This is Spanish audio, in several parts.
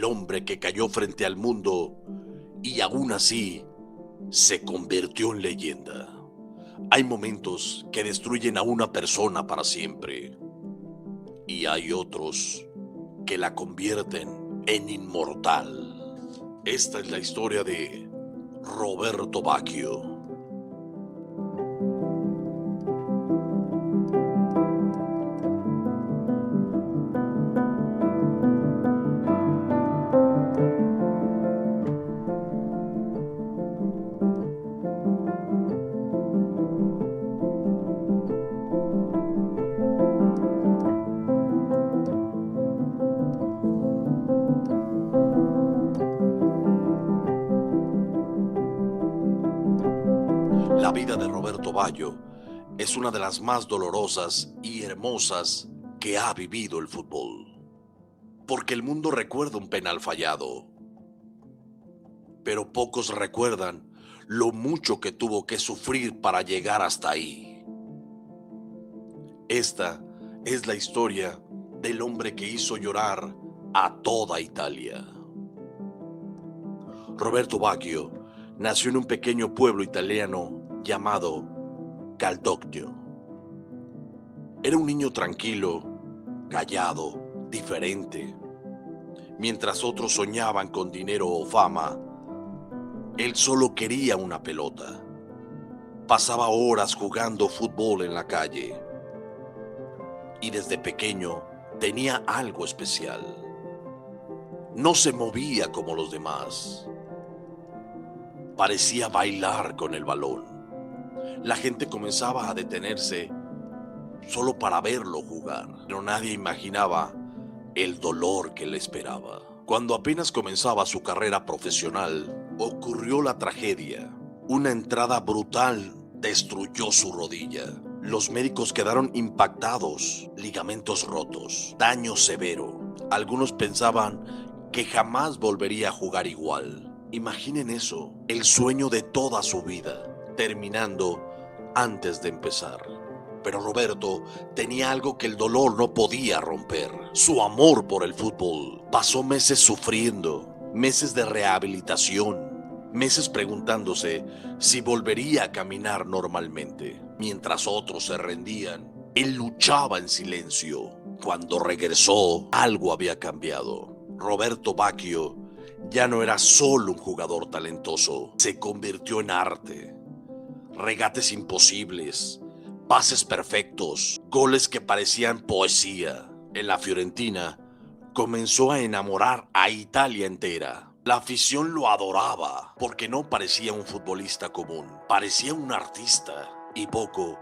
hombre que cayó frente al mundo y aún así se convirtió en leyenda. Hay momentos que destruyen a una persona para siempre y hay otros que la convierten en inmortal. Esta es la historia de Roberto Baggio. La vida de Roberto Baggio es una de las más dolorosas y hermosas que ha vivido el fútbol. Porque el mundo recuerda un penal fallado, pero pocos recuerdan lo mucho que tuvo que sufrir para llegar hasta ahí. Esta es la historia del hombre que hizo llorar a toda Italia. Roberto Baggio nació en un pequeño pueblo italiano llamado Caldocchio. Era un niño tranquilo, callado, diferente. Mientras otros soñaban con dinero o fama, él solo quería una pelota. Pasaba horas jugando fútbol en la calle. Y desde pequeño tenía algo especial. No se movía como los demás. Parecía bailar con el balón. La gente comenzaba a detenerse solo para verlo jugar, pero nadie imaginaba el dolor que le esperaba. Cuando apenas comenzaba su carrera profesional, ocurrió la tragedia. Una entrada brutal destruyó su rodilla. Los médicos quedaron impactados, ligamentos rotos, daño severo. Algunos pensaban que jamás volvería a jugar igual. Imaginen eso, el sueño de toda su vida, terminando antes de empezar. Pero Roberto tenía algo que el dolor no podía romper: su amor por el fútbol. Pasó meses sufriendo, meses de rehabilitación, meses preguntándose si volvería a caminar normalmente. Mientras otros se rendían, él luchaba en silencio. Cuando regresó, algo había cambiado. Roberto Baggio ya no era solo un jugador talentoso, se convirtió en arte. Regates imposibles, pases perfectos, goles que parecían poesía. En la Fiorentina comenzó a enamorar a Italia entera. La afición lo adoraba porque no parecía un futbolista común, parecía un artista. Y poco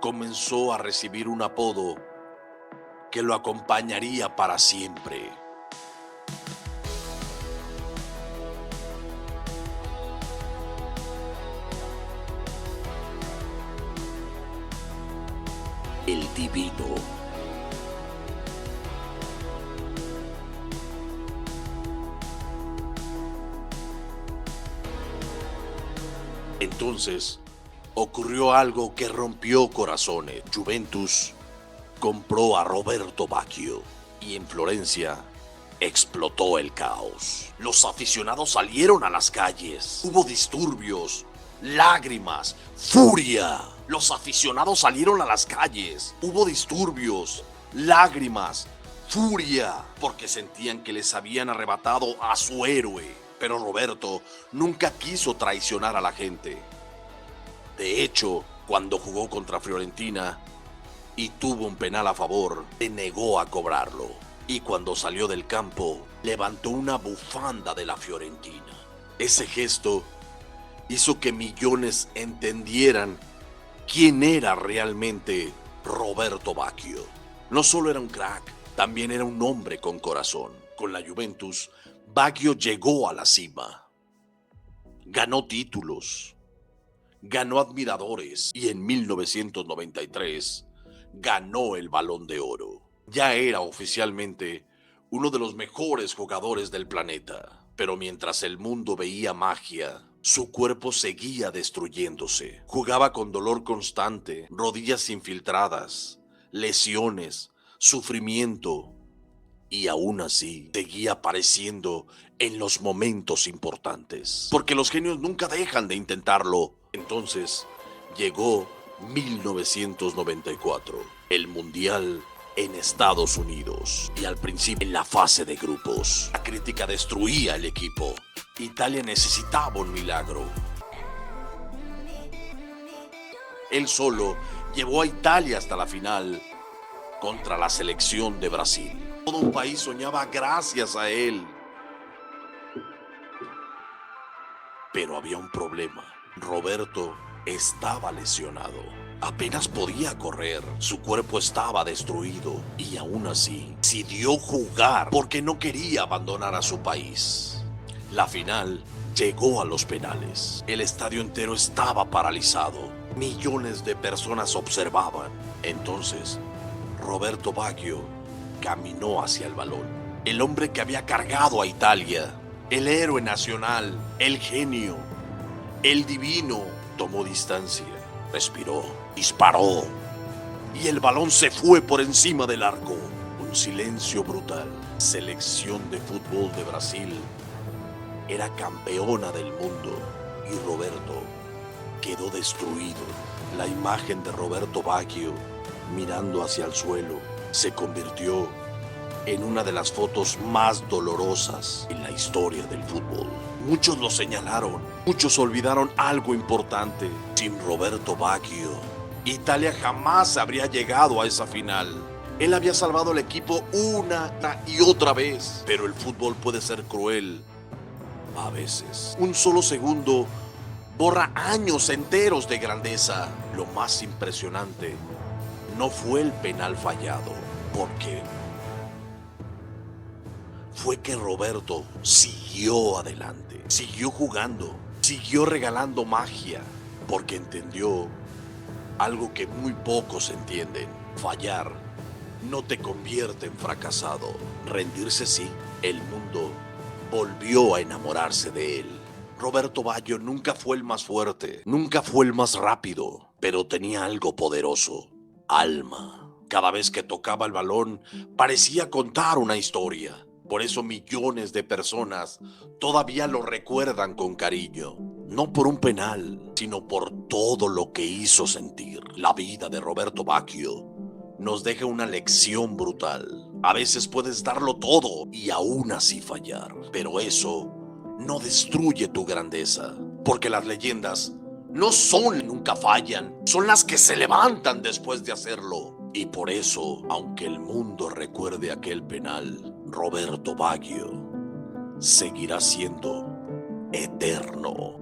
comenzó a recibir un apodo que lo acompañaría para siempre: el Divino. Entonces ocurrió algo que rompió corazones. Juventus compró a Roberto Baggio y en Florencia explotó el caos. Los aficionados salieron a las calles. Hubo disturbios, lágrimas, furia. Los aficionados salieron a las calles. Hubo disturbios, lágrimas, furia, porque sentían que les habían arrebatado a su héroe. Pero Roberto nunca quiso traicionar a la gente. De hecho, cuando jugó contra Fiorentina y tuvo un penal a favor, se negó a cobrarlo. Y cuando salió del campo, levantó una bufanda de la Fiorentina. Ese gesto hizo que millones entendieran quién era realmente Roberto Baggio. No solo era un crack, también era un hombre con corazón. Con la Juventus, Baggio llegó a la cima. Ganó títulos, ganó admiradores y en 1993 ganó el Balón de Oro. Ya era oficialmente uno de los mejores jugadores del planeta. Pero mientras el mundo veía magia, su cuerpo seguía destruyéndose. Jugaba con dolor constante, rodillas infiltradas, lesiones, sufrimiento Y aún así, seguía apareciendo en los momentos importantes. Porque los genios nunca dejan de intentarlo. Entonces, llegó 1994, el Mundial en Estados Unidos. Y al principio, en la fase de grupos, la crítica destruía el equipo. Italia necesitaba un milagro. Él solo llevó a Italia hasta la final contra la selección de Brasil. Todo un país soñaba gracias a él. Pero había un problema. Roberto estaba lesionado. Apenas podía correr. Su cuerpo estaba destruido. Y aún así, decidió jugar porque no quería abandonar a su país. La final llegó a los penales. El estadio entero estaba paralizado. Millones de personas observaban. Entonces, Roberto Baggio caminó hacia el balón. El hombre que había cargado a Italia, el héroe nacional, el genio, el divino, tomó distancia, respiró, disparó y el balón se fue por encima del arco. Un silencio brutal. Selección de fútbol de Brasil era campeona del mundo y Roberto quedó destruido. La imagen de Roberto Baggio mirando hacia el suelo se convirtió en una de las fotos más dolorosas en la historia del fútbol. Muchos lo señalaron, muchos olvidaron algo importante. Sin Roberto Baggio, Italia jamás habría llegado a esa final. Él había salvado al equipo una y otra vez, pero el fútbol puede ser cruel a veces. Un solo segundo borra años enteros de grandeza. Lo más impresionante no fue el penal fallado, porque fue que Roberto siguió adelante, siguió jugando, siguió regalando magia, porque entendió algo que muy pocos entienden. Fallar no te convierte en fracasado. Rendirse sí. El mundo volvió a enamorarse de él. Roberto Baggio nunca fue el más fuerte, nunca fue el más rápido, pero tenía algo poderoso: alma. Cada vez que tocaba el balón, parecía contar una historia. Por eso millones de personas todavía lo recuerdan con cariño. No por un penal, sino por todo lo que hizo sentir. La vida de Roberto Baggio nos deja una lección brutal. A veces puedes darlo todo y aún así fallar, pero eso no destruye tu grandeza, porque las leyendas no son nunca fallan, son las que se levantan después de hacerlo. Y por eso, aunque el mundo recuerde aquel penal, Roberto Baggio seguirá siendo eterno.